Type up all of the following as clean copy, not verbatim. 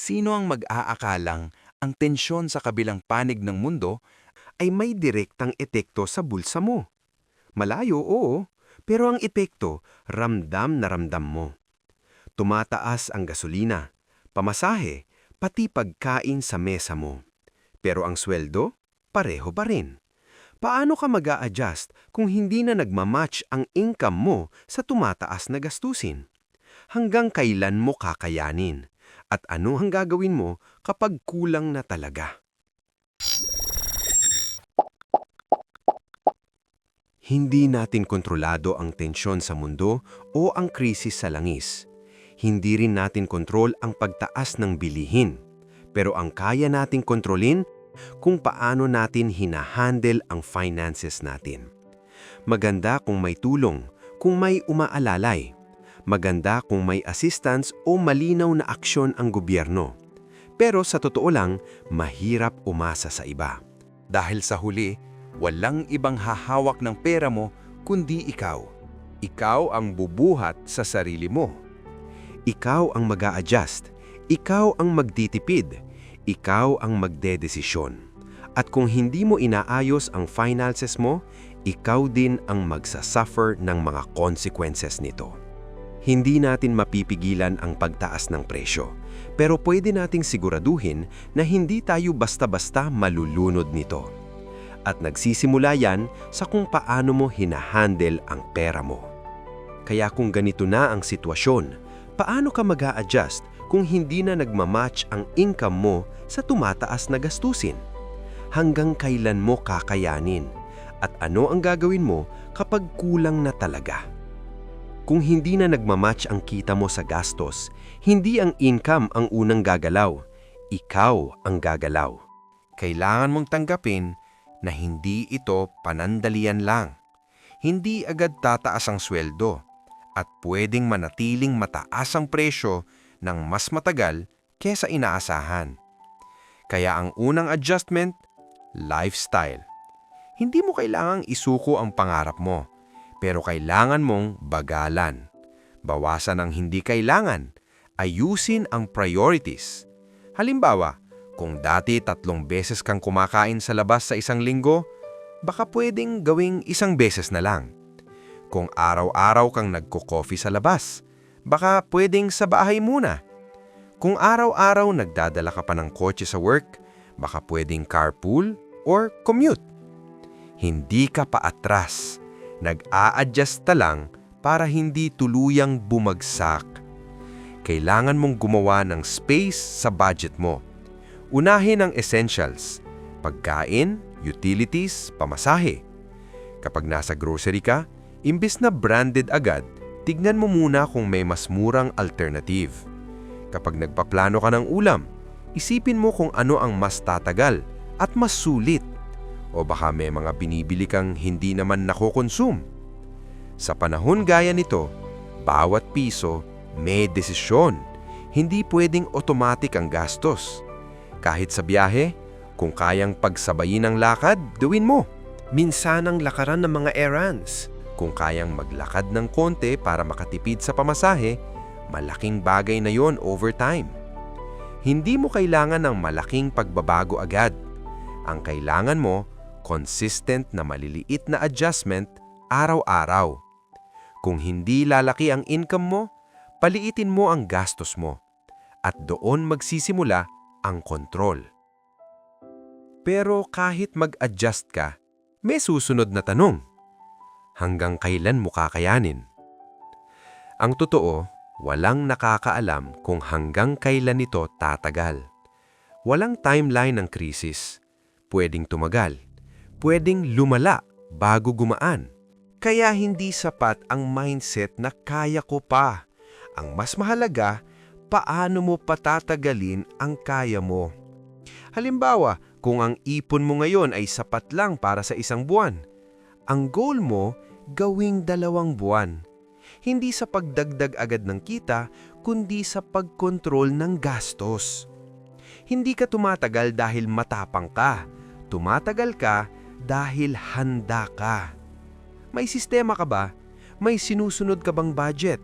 Sino ang mag-aakalang ang tensyon sa kabilang panig ng mundo ay may direktang epekto sa bulsa mo? Malayo, oo, pero ang epekto, ramdam na ramdam mo. Tumataas ang gasolina, pamasahe, pati pagkain sa mesa mo. Pero ang sweldo, pareho pa rin. Paano ka mag-a-adjust kung hindi na nagmamatch ang income mo sa tumataas na gastusin? Hanggang kailan mo kakayanin? At ano ang gagawin mo kapag kulang na talaga? Hindi natin kontrolado ang tensyon sa mundo o ang krisis sa langis. Hindi rin natin kontrol ang pagtaas ng bilihin. Pero ang kaya nating kontrolin kung paano natin hinahandle ang finances natin. Maganda kung may tulong, kung may umaalalay. Maganda kung may assistance o malinaw na aksyon ang gobyerno. Pero sa totoo lang, mahirap umasa sa iba. Dahil sa huli, walang ibang hahawak ng pera mo kundi ikaw. Ikaw ang bubuhat sa sarili mo. Ikaw ang mag-a-adjust. Ikaw ang magtitipid. Ikaw ang magdedesisyon. At kung hindi mo inaayos ang finances mo, ikaw din ang magsasuffer ng mga consequences nito. Hindi natin mapipigilan ang pagtaas ng presyo, pero pwede nating siguraduhin na hindi tayo basta-basta malulunod nito. At nagsisimula yan sa kung paano mo hinahandle ang pera mo. Kaya kung ganito na ang sitwasyon, paano ka mag-a-adjust kung hindi na nagmamatch ang income mo sa tumataas na gastusin? Hanggang kailan mo kakayanin? At ano ang gagawin mo kapag kulang na talaga? Kung hindi na nagmamatch ang kita mo sa gastos, hindi ang income ang unang gagalaw. Ikaw ang gagalaw. Kailangan mong tanggapin na hindi ito panandalian lang. Hindi agad tataas ang sweldo at pwedeng manatiling mataas ang presyo ng mas matagal kesa inaasahan. Kaya ang unang adjustment, lifestyle. Hindi mo kailangang isuko ang pangarap mo, pero kailangan mong bagalan. Bawasan ang hindi kailangan. Ayusin ang priorities. Halimbawa, kung dati 3 beses kang kumakain sa labas sa isang linggo, baka pwedeng gawing 1 beses na lang. Kung araw-araw kang nagko-coffee sa labas, baka pwedeng sa bahay muna. Kung araw-araw nagdadala ka pa ng kotse sa work, baka pwedeng carpool or commute. Hindi ka paatras. Nag-a-adjust ka lang para hindi tuluyang bumagsak. Kailangan mong gumawa ng space sa budget mo. Unahin ang essentials, pagkain, utilities, pamasahe. Kapag nasa grocery ka, imbes na branded agad, tignan mo muna kung may mas murang alternative. Kapag nagpaplano ka ng ulam, isipin mo kung ano ang mas tatagal at mas sulit. O baka may mga binibili kang hindi naman nakokonsume. Sa panahon gaya nito, bawat piso may desisyon. Hindi pwedeng automatic ang gastos. Kahit sa biyahe, kung kayang pagsabayin ang lakad, gawin mo. Minsan ang lakaran ng mga errands. Kung kayang maglakad ng konti para makatipid sa pamasahe, malaking bagay na yon over time. Hindi mo kailangan ng malaking pagbabago agad. Ang kailangan mo, consistent na maliliit na adjustment araw-araw. Kung hindi lalaki ang income mo, paliitin mo ang gastos mo. At doon magsisimula ang kontrol. Pero kahit mag-adjust ka, may susunod na tanong. Hanggang kailan mo kakayanin? Ang totoo, walang nakakaalam kung hanggang kailan ito tatagal. Walang timeline ng krisis. Pwedeng tumagal. Pwedeng lumala bago gumaan. Kaya hindi sapat ang mindset na kaya ko pa. Ang mas mahalaga, paano mo patatagalin ang kaya mo. Halimbawa, kung ang ipon mo ngayon ay sapat lang para sa 1 buwan, ang goal mo, gawing 2 buwan. Hindi sa pagdagdag agad ng kita, kundi sa pagkontrol ng gastos. Hindi ka tumatagal dahil matapang ka. Tumatagal ka dahil handa ka. May sistema ka ba? May sinusunod ka bang budget?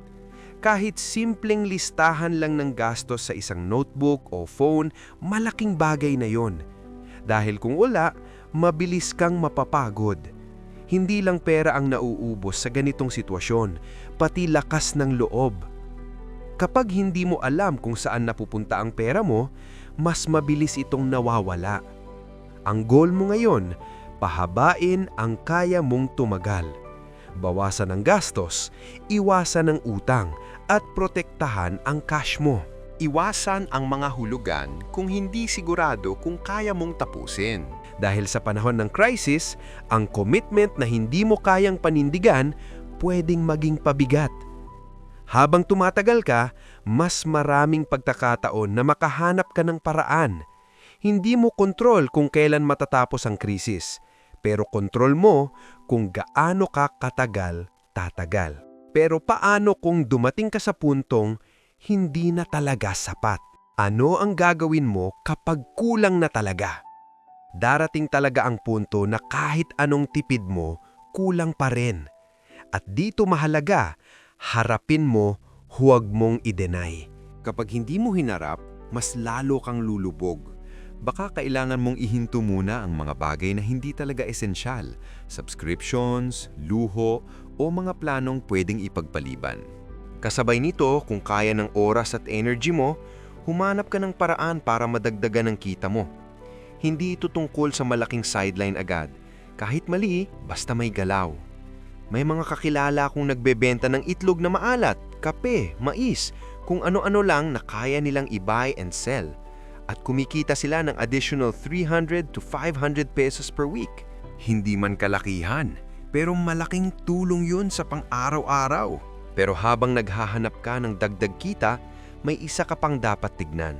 Kahit simpleng listahan lang ng gastos sa isang notebook o phone, malaking bagay na yon. Dahil kung wala, mabilis kang mapapagod. Hindi lang pera ang nauubos sa ganitong sitwasyon, pati lakas ng loob. Kapag hindi mo alam kung saan napupunta ang pera mo, mas mabilis itong nawawala. Ang goal mo ngayon, pahabain ang kaya mong tumagal. Bawasan ang gastos, iwasan ang utang, at protektahan ang cash mo. Iwasan ang mga hulugan kung hindi sigurado kung kaya mong tapusin. Dahil sa panahon ng crisis, ang commitment na hindi mo kayang panindigan pwedeng maging pabigat. Habang tumatagal ka, mas maraming pagkakataon na makahanap ka ng paraan. Hindi mo kontrol kung kailan matatapos ang krisis, pero kontrol mo kung gaano ka katagal tatagal. Pero paano kung dumating ka sa puntong hindi na talaga sapat? Ano ang gagawin mo kapag kulang na talaga? Darating talaga ang punto na kahit anong tipid mo, kulang pa rin. At dito mahalaga, harapin mo, huwag mong i-deny. Kapag hindi mo hinarap, mas lalo kang lulubog. Baka kailangan mong ihinto muna ang mga bagay na hindi talaga esensyal, subscriptions, luho, o mga planong pwedeng ipagpaliban. Kasabay nito, kung kaya ng oras at energy mo, humanap ka ng paraan para madagdagan ang kita mo. Hindi ito tungkol sa malaking sideline agad. Kahit mali, basta may galaw. May mga kakilala akong nagbebenta ng itlog na maalat, kape, mais, kung ano-ano lang na kaya nilang i-buy and sell. At kumikita sila ng additional 300 to 500 pesos per week. Hindi man kalakihan, pero malaking tulong yun sa pang-araw-araw. Pero habang naghahanap ka ng dagdag kita, may isa ka pang dapat tignan.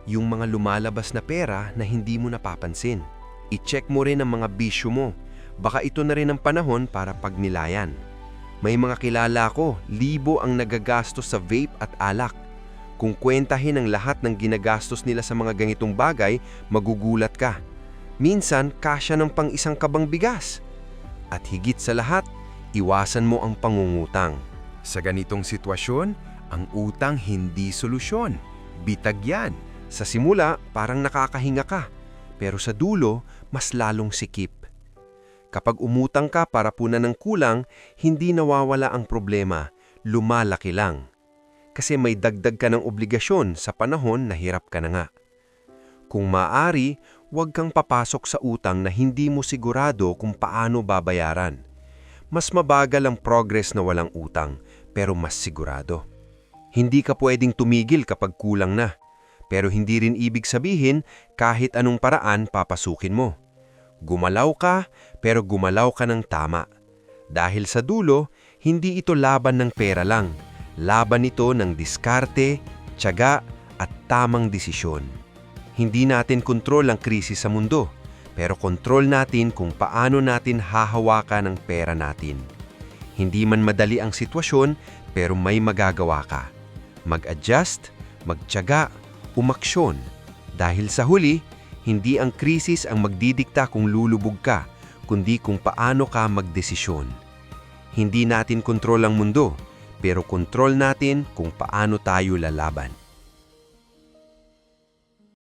Yung mga lumalabas na pera na hindi mo napapansin. I-check mo rin ang mga bisyo mo. Baka ito na rin ang panahon para pagnilayan. May mga kilala ko, libo ang nagagastos sa vape at alak. Kung kwentahin ang lahat ng ginagastos nila sa mga ganitong bagay, magugulat ka. Minsan, kasya ng pang-isang kabang bigas. At higit sa lahat, iwasan mo ang pangungutang. Sa ganitong sitwasyon, ang utang hindi solusyon. Bitag yan. Sa simula, parang nakakahinga ka. Pero sa dulo, mas lalong sikip. Kapag umutang ka para punan ng kulang, hindi nawawala ang problema, lumalaki lang. Kasi may dagdag ka ng obligasyon sa panahon na hirap ka na nga. Kung maaari, huwag kang papasok sa utang na hindi mo sigurado kung paano babayaran. Mas mabagal ang progress na walang utang, pero mas sigurado. Hindi ka pwedeng tumigil kapag kulang na, pero hindi rin ibig sabihin kahit anong paraan papasukin mo. Gumalaw ka, pero gumalaw ka ng tama. Dahil sa dulo, hindi ito laban ng pera lang. Laban ito ng diskarte, tiyaga at tamang desisyon. Hindi natin kontrol ang krisis sa mundo, pero kontrol natin kung paano natin hahawakan ang pera natin. Hindi man madali ang sitwasyon, pero may magagawa ka. Mag-adjust, magtiyaga, umaksyon. Dahil sa huli, hindi ang krisis ang magdidikta kung lulubog ka, kundi kung paano ka magdesisyon. Hindi natin kontrol ang mundo, pero kontrol natin kung paano tayo lalaban.